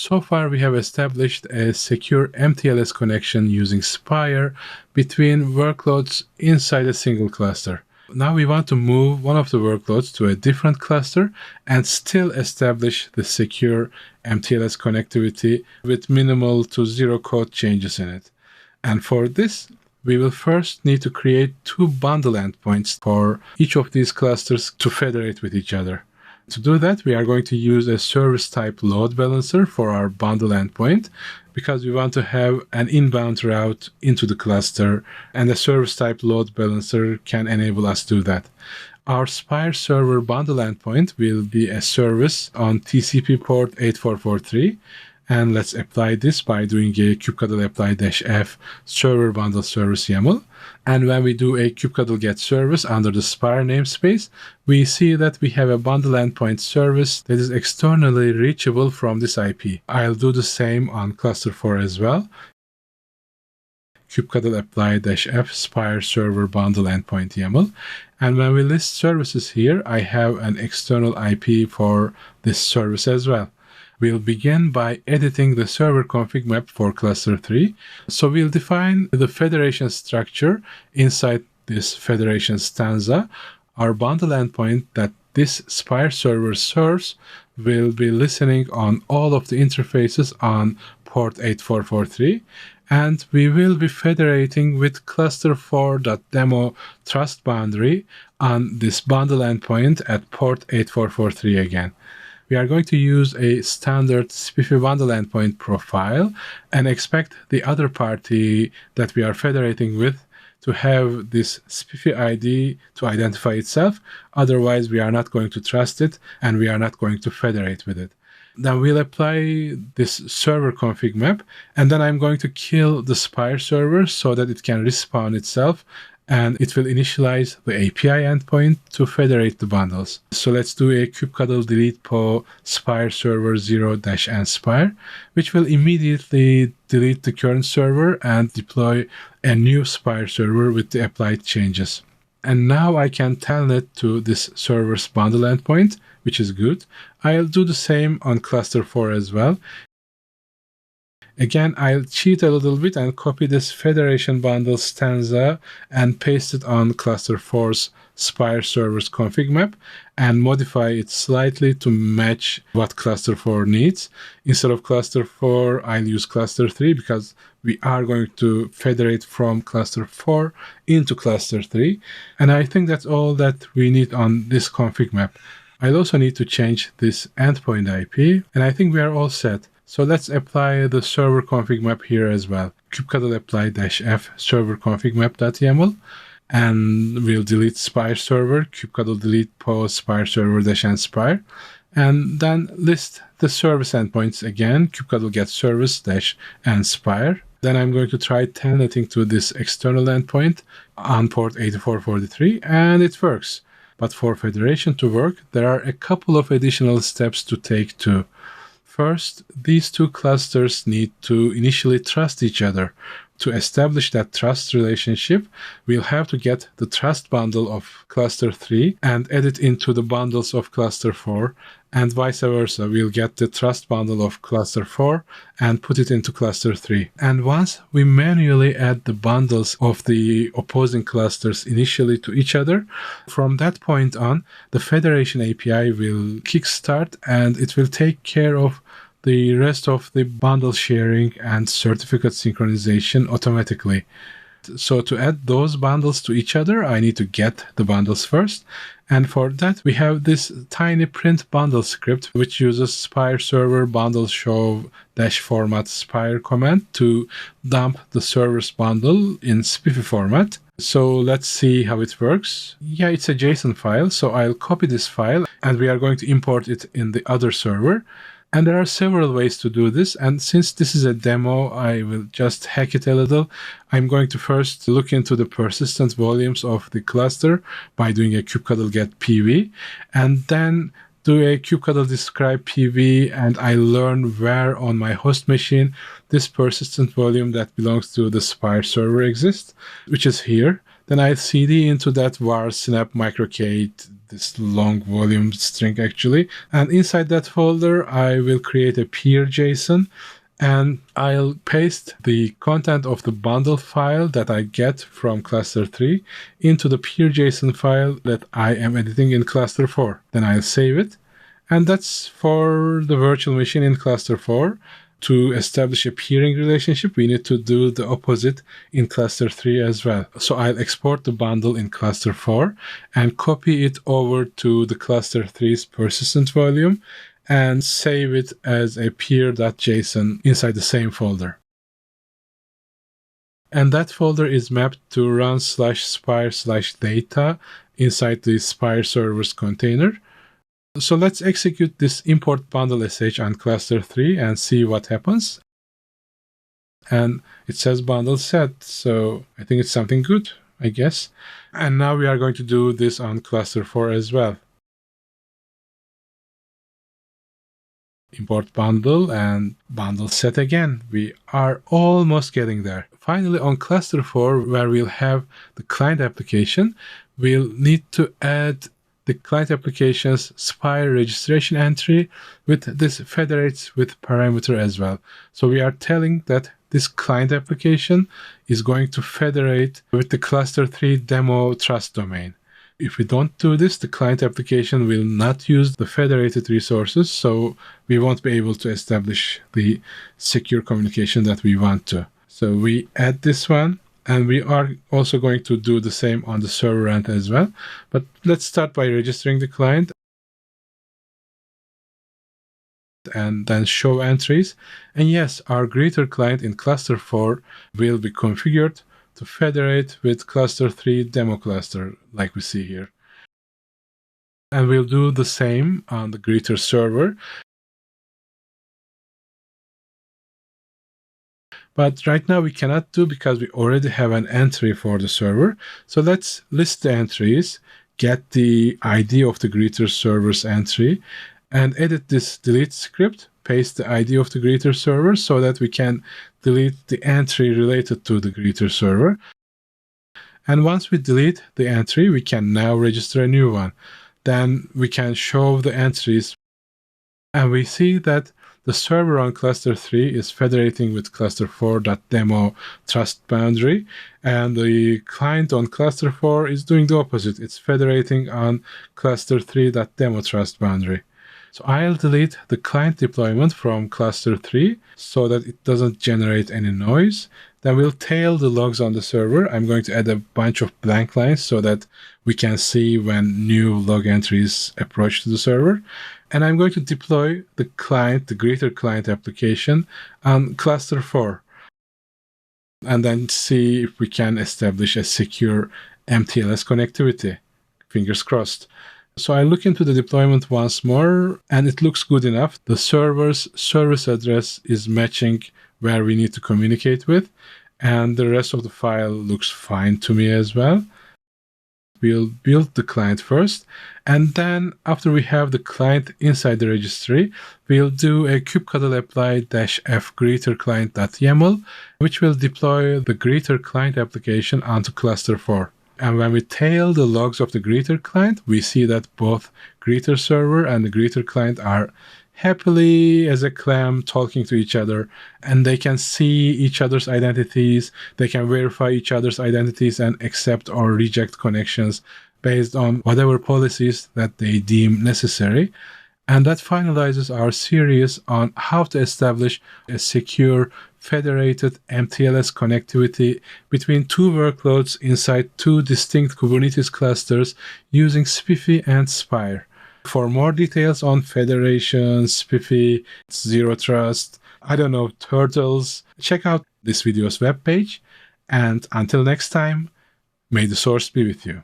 So far, we have established a secure mTLS connection using SPIRE between workloads inside a single cluster. Now we want to move one of the workloads to a different cluster and still establish the secure mTLS connectivity with minimal to zero code changes in it. And for this, we will first need to create two bundle endpoints for each of these clusters to federate with each other. To do that, we are going to use a service type load balancer for our bundle endpoint because we want to have an inbound route into the cluster, and a service type load balancer can enable us to do that. Our SPIRE server bundle endpoint will be a service on TCP port 8443. And let's apply this by doing a kubectl apply-f server bundle service YAML. And when we do a kubectl get service under the SPIRE namespace, we see that we have a bundle endpoint service that is externally reachable from this IP. I'll do the same on cluster 4 as well. Kubectl apply-f SPIRE server bundle endpoint YAML. And when we list services here, I have an external IP for this service as well. We'll begin by editing the server config map for cluster 3. So we'll define the federation structure inside this federation stanza. Our bundle endpoint that this SPIRE server serves will be listening on all of the interfaces on port 8443. And we will be federating with cluster4.demo trust boundary on this bundle endpoint at port 8443 again. We are going to use a standard SPIFFE bundle endpoint profile and expect the other party that we are federating with to have this SPIFFE ID to identify itself. Otherwise, we are not going to trust it and we are not going to federate with it. Then we'll apply this server config map, and then I'm going to kill the SPIRE server so that it can respawn itself, and it will initialize the API endpoint to federate the bundles. So let's do a kubectl delete po SPIRE server 0-n SPIRE, which will immediately delete the current server and deploy a new SPIRE server with the applied changes. And now I can telnet to this server's bundle endpoint, which is good. I'll do the same on cluster 4 as well. Again, I'll cheat a little bit and copy this federation bundle stanza and paste it on cluster 4's SPIRE server's config map and modify it slightly to match what cluster 4 needs. Instead of cluster 4, I'll use cluster 3 because we are going to federate from cluster 4 into cluster 3. And I think that's all that we need on this config map. I'll also need to change this endpoint IP, and I think we are all set. So let's apply the server config map here as well. Kubectl apply-f server config map.yaml, and we'll delete SPIRE server, kubectl delete po SPIRE server-n SPIRE, and then list the service endpoints again, kubectl get service-n SPIRE. Then I'm going to try telnetting to this external endpoint on port 8443, and it works. But for federation to work, there are a couple of additional steps to take too. First, these two clusters need to initially trust each other. To establish that trust relationship, we'll have to get the trust bundle of cluster 3 and add it into the bundles of cluster 4, and vice versa. We'll get the trust bundle of cluster 4 and put it into cluster 3. And once we manually add the bundles of the opposing clusters initially to each other, from that point on, the Federation API will kickstart and it will take care of the rest of the bundle sharing and certificate synchronization automatically. So to add those bundles to each other, I need to get the bundles first. And for that, we have this tiny print bundle script, which uses SPIRE server bundle show -format SPIRE command to dump the server's bundle in SPIFFE format. So let's see how it works. Yeah, it's a JSON file. So I'll copy this file and we are going to import it in the other server. And there are several ways to do this. And since this is a demo, I will just hack it a little. I'm going to first look into the persistent volumes of the cluster by doing a kubectl get PV, and then do a kubectl describe PV, and I learn where on my host machine this persistent volume that belongs to the SPIRE server exists, which is here. Then I cd into that var snap microcade this long volume string actually. And inside that folder, I will create a peer JSON, and I'll paste the content of the bundle file that I get from cluster 3 into the peer JSON file that I am editing in cluster 4. Then I'll save it. And that's for the virtual machine in cluster 4. To establish a peering relationship, we need to do the opposite in cluster 3 as well. So I'll export the bundle in cluster 4 and copy it over to the cluster 3's persistent volume and save it as a peer.json inside the same folder. And that folder is mapped to run/spire/data inside the Spire servers container. So let's execute this import bundle sh on cluster 3 and see what happens. And it says bundle set, so I think it's something good, I guess. And now we are going to do this on cluster 4 as well. Import bundle and bundle set again. We are almost getting there. Finally, on cluster 4, where we'll have the client application, we'll need to add the client application's SPIRE registration entry with this federates with parameter as well. So we are telling that this client application is going to federate with the cluster 3 demo trust domain. If we don't do this, the client application will not use the federated resources, so we won't be able to establish the secure communication that we want to. So we add this one, and we are also going to do the same on the server end as well. But let's start by registering the client and then show entries. And yes, our greeter client in cluster 4 will be configured to federate with cluster 3 demo cluster, like we see here. And we'll do the same on the greeter server. But right now we cannot do because we already have an entry for the server. So let's list the entries, get the ID of the greeter server's entry, and edit this delete script, paste the ID of the greeter server so that we can delete the entry related to the greeter server. And once we delete the entry, we can now register a new one. Then we can show the entries, and we see that the server on cluster 3 is federating with cluster 4.demo trust boundary, and the client on cluster 4 is doing the opposite. It's federating on cluster 3.demo trust boundary. So I'll delete the client deployment from cluster 3 so that it doesn't generate any noise. Then we'll tail the logs on the server. I'm going to add a bunch of blank lines so that we can see when new log entries approach to the server. And I'm going to deploy the client, the greeter client application on cluster 4. And then see if we can establish a secure mTLS connectivity. Fingers crossed. So I look into the deployment once more, and it looks good enough. The server's service address is matching where we need to communicate with, and the rest of the file looks fine to me as well. We'll build the client first, and then after we have the client inside the registry, we'll do a kubectl apply -f greeter client.yaml, which will deploy the greeter client application onto cluster 4. And when we tail the logs of the greeter client, we see that both greeter server and the greeter client are happily as a clam talking to each other, and they can see each other's identities, they can verify each other's identities and accept or reject connections based on whatever policies that they deem necessary. And that finalizes our series on how to establish a secure federated mTLS connectivity between two workloads inside two distinct Kubernetes clusters using SPIFFE and SPIRE. For more details on federation, SPIFFE, zero trust, turtles, check out this video's webpage. And until next time, may the source be with you.